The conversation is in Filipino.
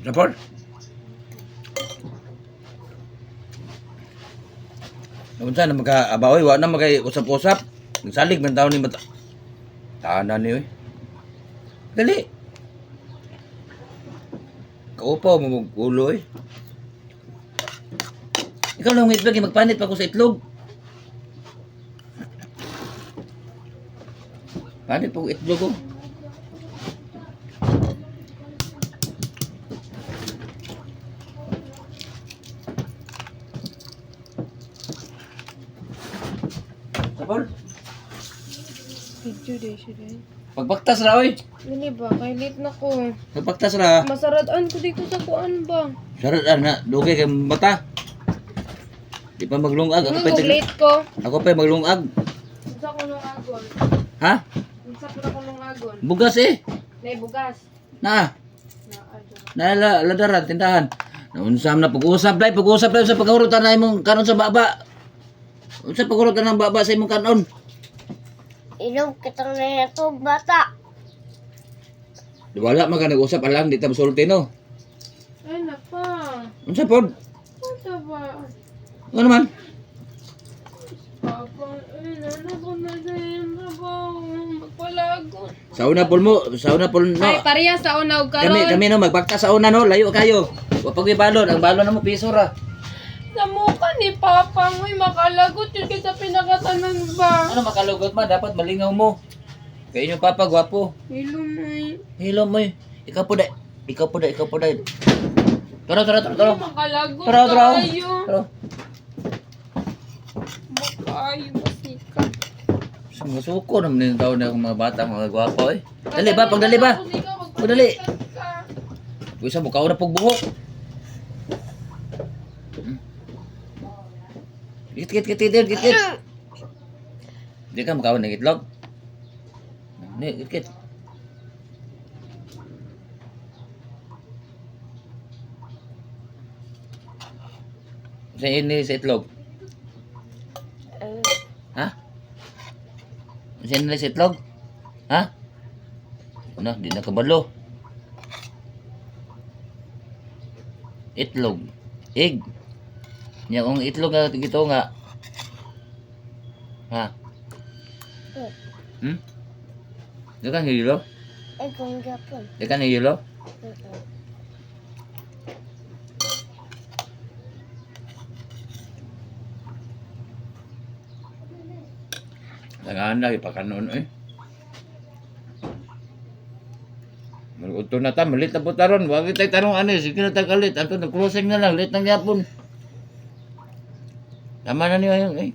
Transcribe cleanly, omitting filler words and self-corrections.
Support? Unsa na magka-abawi, wa na magay-usap-usap. Nagsalig man taon ni mata. Tahanan ni oy. Dali. Kaupaw mo ulo eh. Ikaw lang itlog, magpanit pa ko sa itlog. Panit pa ko itlog ko. Sapol? Video day siya day. Pagbaktas ra oy. Dili ba? Kay late na ko. Pagbaktas ra. Masaradaan ko dito sa kuan ba? Sarad na, dugay kay mata. Di pa maglungag. Ano kung late ko? Ako pa maglungag. Unsa ko nung agon? Ha? Unsa ko nung agon? Bugas eh. Nay bugas. Na. Na adyo. Ladaran tindahan. Naunsam na pag-usap dai sa paghurutan na imong kanon sa baba. Unsa paghurutan ng baba sa imong kanon? Ilog kitang na ito, bata. Di wala man ka nag-usap alang di ta masulti no. Ay napa. Unsa pod? Unsa ba? Ano man? Papa, ano ko na din trabaho. Magpalagon. Sauna pol no. Ay, pareha sa una og karon. Kami no magbaktas sa una no, layo kayo. Wa pag balon, ang balon na mo piso ra. Sa mukha ni Papa, ngoy makalagot yun kasi sa pinakatanan ba? Ano makalugot ma, dapat malingaw mo. Kaya inyong papa gwapo. Hello, may. Hello mo. Ikaw po dai. Tara. Makalagot Tara. tayo. Tara. Makayo, masika. Masuko naman yung tao na mga bata, mga gwapo eh. Dali ba, pagdali ba? Pagdali. Isa mo, kao na pagbuhok. Git. Di ka makawan ng itlog. Ni, git. Sa ini sa itlog. Ha? Sa ini sa itlog? Ha? Ano, di na kabalo. Itlog. Egg. Nya kung itlog nga gito nga. Ha? Di ka hilo? Ay, kung gapon. Di ka hilo? Tangaan na, ipakanon eh. Maluto na ta, malit na po taron. Huwag tayo tanong ano, sige na tayo kalit. Anto, nag-closing na lang, late ng yapon. Tama na niyo yung eh.